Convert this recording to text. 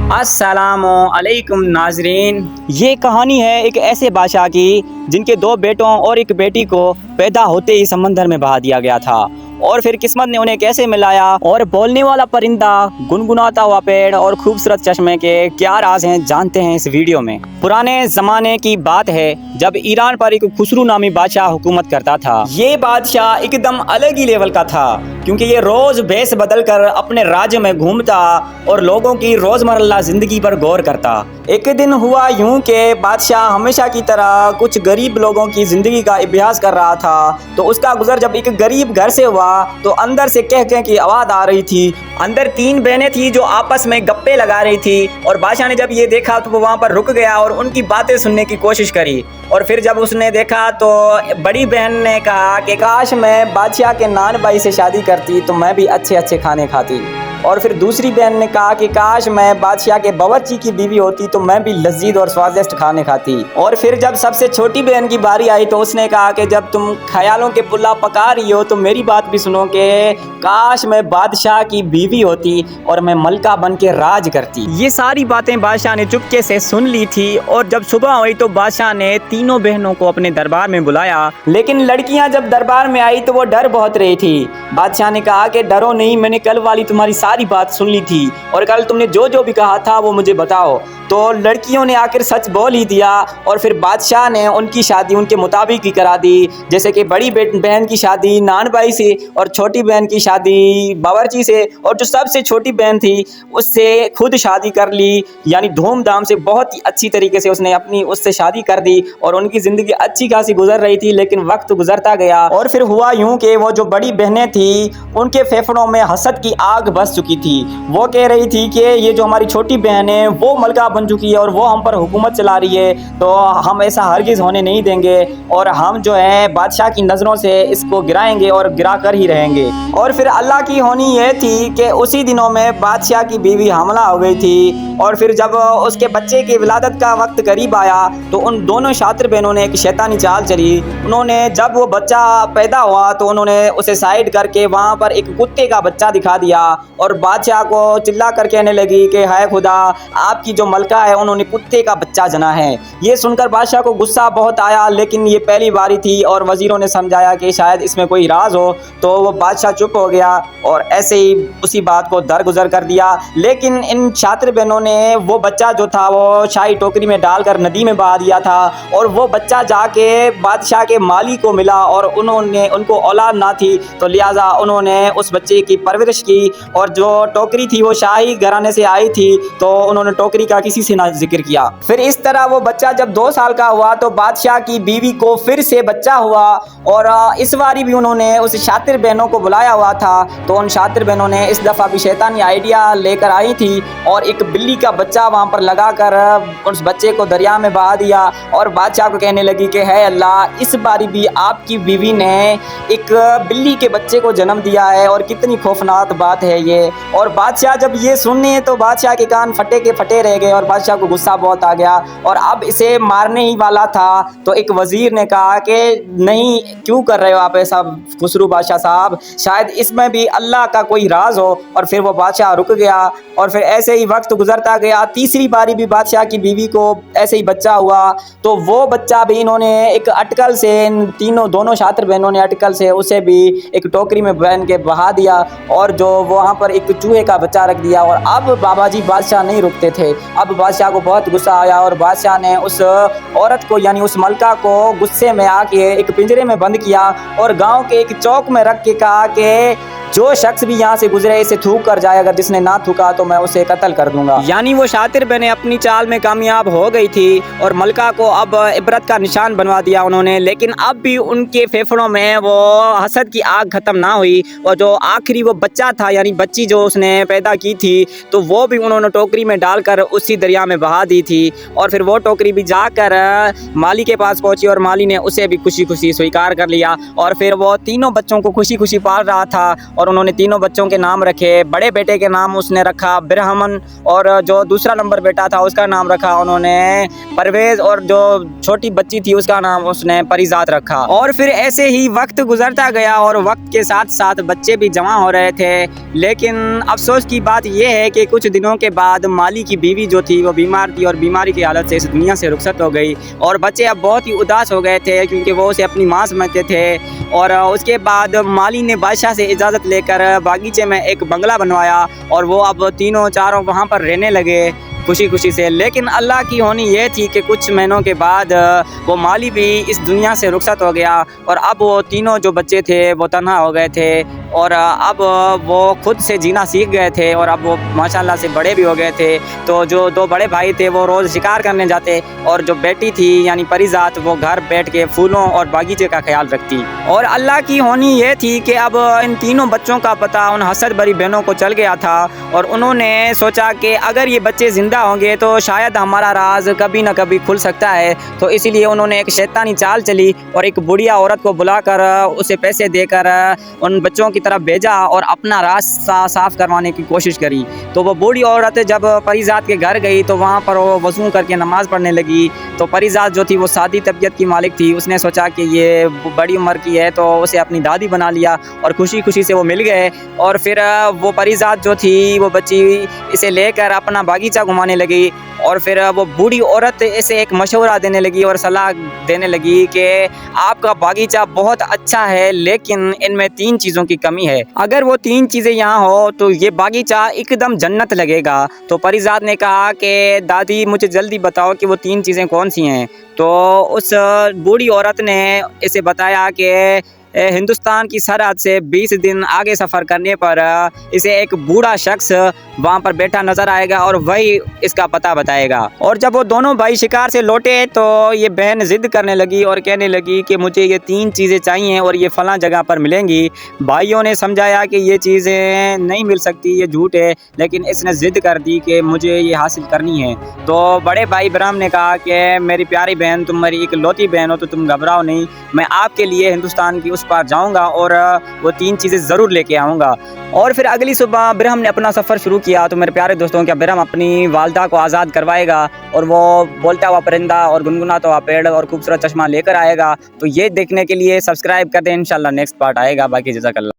السلام علیکم ناظرین، یہ کہانی ہے ایک ایسے بادشاہ کی جن کے 2 بیٹوں اور ایک بیٹی کو پیدا ہوتے ہی سمندر میں بہا دیا گیا تھا، اور پھر قسمت نے انہیں کیسے ملایا، اور بولنے والا پرندہ، گنگناتا ہوا پیڑ اور خوبصورت چشمے کے کیا راز ہیں جانتے ہیں اس ویڈیو میں۔ پرانے زمانے کی بات ہے جب ایران پر ایک خسرو نامی بادشاہ حکومت کرتا تھا۔ یہ بادشاہ ایک دم الگ ہی لیول کا تھا، کیونکہ یہ روز بھیس بدل کر اپنے راج میں گھومتا اور لوگوں کی روزمرہ زندگی پر غور کرتا۔ ایک دن ہوا یوں کہ بادشاہ ہمیشہ کی طرح کچھ غریب لوگوں کی زندگی کا ابحاث کر رہا تھا، تو اس کا گزر جب ایک غریب گھر سے ہوا تو اندر سے کہہ کی آواز آ رہی تھی۔ اندر 3 بہنیں تھیں جو آپس میں گپے لگا رہی تھی، اور بادشاہ نے جب یہ دیکھا تو وہ وہاں پر رک گیا اور ان کی باتیں سننے کی کوشش کری۔ اور پھر جب اس نے دیکھا تو بڑی بہن نے کہا کہ کاش میں بادشاہ کے نان بھائی سے شادی کرتی تو میں بھی اچھے کھانے کھاتی۔ اور پھر دوسری بہن نے کہا کہ کاش میں بادشاہ کے باورچی کی بیوی ہوتی تو میں بھی لذیذ اور سوادشٹ کھانے کھاتی۔ اور پھر جب سب سے چھوٹی بہن کی باری آئی تو اس نے کہا کہ جب تم خیالوں کے پلاؤ پکا رہی ہو تو میری بات بھی سنو کہ کاش میں بادشاہ کی بیوی ہوتی اور میں ملکہ بن کے راج کرتی۔ یہ ساری باتیں بادشاہ نے چپکے سے سن لی تھی، اور جب صبح ہوئی تو بادشاہ نے تینوں بہنوں کو اپنے دربار میں بلایا، لیکن لڑکیاں جب دربار میں آئی تو وہ ڈر بہت رہی تھی۔ بادشاہ نے کہا کہ ڈرو نہیں، میں نے کل والی تمہاری ساری بات سن لی تھی، اور کل تم نے جو بھی کہا تھا وہ مجھے بتاؤ۔ تو لڑکیوں نے آخر سچ بول ہی دیا، اور پھر بادشاہ نے ان کی شادی ان کے مطابق ہی کرا دی، جیسے کہ بڑی بہن کی شادی نان بھائی سے اور چھوٹی بہن کی شادی باورچی سے، اور جو سب سے چھوٹی بہن تھی اس سے خود شادی کر لی، یعنی دھوم دھام سے بہت ہی اچھی طریقے سے اس نے اس سے شادی کر دی، اور ان کی زندگی اچھی خاصی گزر رہی تھی۔ لیکن وقت گزرتا گیا اور پھر ہوا یوں کہ وہ جو بڑی بہنیں تھیں ان کے پھیپھڑوں میں حسد کی آگ بس چکی تھی۔ وہ کہہ رہی تھی کہ یہ جو ہماری چھوٹی بہن ہے وہ ملکہ بن چکی ہے اور وہ ہم پر حکومت چلا رہی ہے، تو ہم ایسا ہرگز ہونے نہیں دیں گے، اور ہم جو ہے بادشاہ کی نظروں سے اس کو گرائیں گے اور گرا کر ہی رہیں گے۔ اور پھر اللہ کی ہونی یہ تھی کہ اسی دنوں میں بادشاہ کی بیوی حاملہ ہو گئی تھی، اور پھر جب اس کے بچے کی ولادت کا وقت قریب آیا تو ان دونوں شاطر بہنوں نے ایک شیطانی چال چلی۔ انہوں نے جب وہ بچہ پیدا ہوا تو انہوں نے اسے سائڈ کر کے وہاں پر ایک کتے کا بچہ دکھا دیا، اور بادشاہ کو چلا کر کہنے لگی کہ ہائے خدا، آپ کی جو ملکہ ہے انہوں نے کتے کا بچہ جنا ہے۔ یہ سن کر بادشاہ کو غصہ بہت آیا، لیکن یہ پہلی باری تھی اور وزیروں نے سمجھایا کہ شاید اس میں کوئی راز ہو، تو وہ بادشاہ چپ ہو گیا اور ایسے ہی اسی بات کو درگزر کر دیا۔ لیکن ان شاطر بہنوں نے وہ بچہ جو تھا وہ شاہی ٹوکری میں ڈال کر ندی میں بہا دیا تھا، اور وہ بچہ جا کے بادشاہ کے مالی کو ملا، اور ان کو اولاد نہ تھی تو لہٰذا انہوں نے اس بچے کی پرورش کی، اور جو ٹوکری تھی وہ شاہی گھرانے سے آئی تھی تو انہوں نے ٹوکری کا کسی سے نہ ذکر کیا۔ پھر اس طرح وہ بچہ جب 2 سال کا ہوا تو بادشاہ کی بیوی کو پھر سے بچہ ہوا، اور اس باری بھی انہوں نے اس شاطر بہنوں کو بلایا ہوا تھا، تو ان شاطر بہنوں نے اس دفعہ بھی شیطانی آئیڈیا لے کر آئی تھی، اور ایک بلی کا بچہ وہاں پر لگا کر اس بچے کو دریا میں بہا دیا، اور بادشاہ کو کہنے لگی کہ ہے اللہ، اس باری بھی آپ کی بیوی نے ایک بلی کے بچے کو جنم دیا ہے، اور کتنی خوفناک بات ہے یہ۔ اور بادشاہ جب یہ سننے تو بادشاہ کے کان پھٹے کے پھٹے رہ گئے، اور بادشاہ کو غصہ بہت آ گیا، اور اب اسے مارنے ہی والا تھا تو ایک وزیر نے کہا کہ نہیں، کیوں کر رہے ہو آپ ایسا خسرو بادشاہ صاحب، شاید اس میں بھی اللہ کا کوئی راز ہو۔ اور پھر وہ بادشاہ رک گیا، اور پھر ایسے ہی وقت گزرتا گیا۔ تیسری باری بھی بادشاہ کی بیوی کو ایسے ہی بچہ ہوا، تو وہ بچہ بھی انہوں نے ایک اٹکل سے، دونوں شاطر بہنوں نے اٹکل سے اسے بھی ایک ٹوکری میں پہن کے بہا دیا، اور جو وہاں پر ایک چوہے کا بچہ رکھ دیا۔ اور اب بابا جی بادشاہ نہیں رکتے تھے، اب بادشاہ کو بہت غصہ آیا، اور بادشاہ نے اس عورت کو یعنی اس ملکہ کو غصے میں آ کے ایک پنجرے میں بند کیا، اور گاؤں کے ایک چوک میں رکھ کے کہا کہ جو شخص بھی یہاں سے گزرے اسے تھوک کر جائے، اگر جس نے نہ تھوکا تو میں اسے قتل کر دوں گا۔ یعنی وہ شاطر بہنیں اپنی چال میں کامیاب ہو گئی تھی، اور ملکہ کو اب عبرت کا نشان بنوا دیا انہوں نے، لیکن اب بھی ان کے پھیپھڑوں میں وہ حسد کی آگ ختم نہ ہوئی، اور جو آخری وہ بچہ تھا یعنی بچی جو اس نے پیدا کی تھی تو وہ بھی انہوں نے ٹوکری میں ڈال کر اسی دریا میں بہا دی تھی، اور پھر وہ ٹوکری بھی جا کر مالی کے پاس پہنچی، اور مالی نے اسے بھی خوشی خوشی سویکار کر لیا، اور پھر وہ تینوں بچوں کو خوشی خوشی پال رہا تھا، اور انہوں نے تینوں بچوں کے نام رکھے. بڑے بیٹے کے نام اس نے رکھا برہمن, اور جو دوسرا نمبر بیٹا تھا اس کا نام رکھا انہوں نے پرویز, اور جو چھوٹی بچی تھی اس کا نام اس نے پریزاد رکھا. اور پھر ایسے ہی وقت گزرتا گیا اور وقت کے ساتھ ساتھ بچے بھی جمع ہو رہے تھے. لیکن افسوس کی بات یہ ہے کہ کچھ دنوں کے بعد مالی کی بیوی جو تھی وہ بیمار تھی, اور بیماری کی حالت سے اس دنیا سے رخصت ہو گئی. اور بچے اب بہت ہی اداس ہو گئے تھے کیونکہ وہ اسے اپنی ماں سمجھتے تھے. اور اس کے بعد مالی نے بادشاہ سے اجازت لے کر باغیچے میں ایک بنگلہ بنوایا, اور وہ اب تینوں چاروں وہاں پر رہنے لگے خوشی خوشی سے. لیکن اللہ کی ہونی یہ تھی کہ کچھ مہینوں کے بعد وہ مالی بھی اس دنیا سے رخصت ہو گیا, اور اب وہ تینوں جو بچے تھے وہ تنہا ہو گئے تھے, اور اب وہ خود سے جینا سیکھ گئے تھے, اور اب وہ ماشاءاللہ سے بڑے بھی ہو گئے تھے. تو جو دو بڑے بھائی تھے وہ روز شکار کرنے جاتے, اور جو بیٹی تھی یعنی پریزاد وہ گھر بیٹھ کے پھولوں اور باغیچے کا خیال رکھتی. اور اللہ کی ہونی یہ تھی کہ اب ان تینوں بچوں کا پتہ ان حسد بری بہنوں کو چل گیا تھا, اور انہوں نے سوچا کہ اگر یہ بچے زندہ ہوں گے تو شاید ہمارا راز کبھی نہ کبھی کھل سکتا ہے. تو اسی لیے انہوں نے ایک شیطانی چال چلی اور ایک بڑھیا عورت کو بلا کر اسے پیسے دے کر ان بچوں کی طرف بھیجا اور اپنا راستہ صاف کروانے کی کوشش کری. تو وہ بوڑھی عورت جب پریزاد کے گھر گئی تو وہاں پر وہ وضو کر کے نماز پڑھنے لگی. تو پریزاد جو تھی وہ سادی طبیعت کی مالک تھی, اس نے سوچا کہ یہ بڑی عمر کی ہے تو اسے اپنی دادی بنا لیا, اور خوشی خوشی سے وہ مل گئے. اور پھر وہ پریزاد جو تھی وہ بچی اسے لے کر اپنا باغیچہ گھمانے لگی, اور پھر وہ بوڑھی عورت اسے ایک مشورہ دینے لگی اور صلاح دینے لگی کہ آپ کا باغیچہ بہت اچھا ہے لیکن ان میں 3 چیزوں کی کمی ہے. اگر وہ 3 چیزیں یہاں ہو تو یہ باغیچہ ایک دم جنت لگے گا. تو پریزاد نے کہا کہ دادی مجھے جلدی بتاؤ کہ وہ 3 چیزیں کون سی ہیں. تو اس بوڑھی عورت نے اسے بتایا کہ ہندوستان کی سرحد سے 20 دن آگے سفر کرنے پر اسے ایک بوڑھا شخص وہاں پر بیٹھا نظر آئے گا اور وہی اس کا پتہ بتائے گا. اور جب وہ دونوں بھائی شکار سے لوٹے تو یہ بہن ضد کرنے لگی اور کہنے لگی کہ مجھے یہ 3 چیزیں چاہیے اور یہ فلاں جگہ پر ملیں گی. بھائیوں نے سمجھایا کہ یہ چیزیں نہیں مل سکتی, یہ جھوٹ ہے, لیکن اس نے ضد کر دی کہ مجھے یہ حاصل کرنی ہے. تو بڑے بھائی برہم نے کہا کہ میری پیاری بہن تم میری اکلوتی بہن ہو تو تم گھبراؤ نہیں, میں آپ کے لیے ہندوستان کی اس پار جاؤں گا اور وہ 3 چیزیں ضرور لے کے آؤں گا. اور پھر اگلی صبح برہم نے اپنا سفر شروع کیا. تو میرے پیارے دوستوں کیا برہم اپنی والدہ کو آزاد کروائے گا اور وہ بولتا ہوا پرندہ اور گنگناتا ہوا پیڑ اور خوبصورت چشمہ لے کر آئے گا. تو یہ دیکھنے کے لیے سبسکرائب کر دیں, انشاءاللہ نیکسٹ پارٹ آئے گا. باقی جزاک اللہ.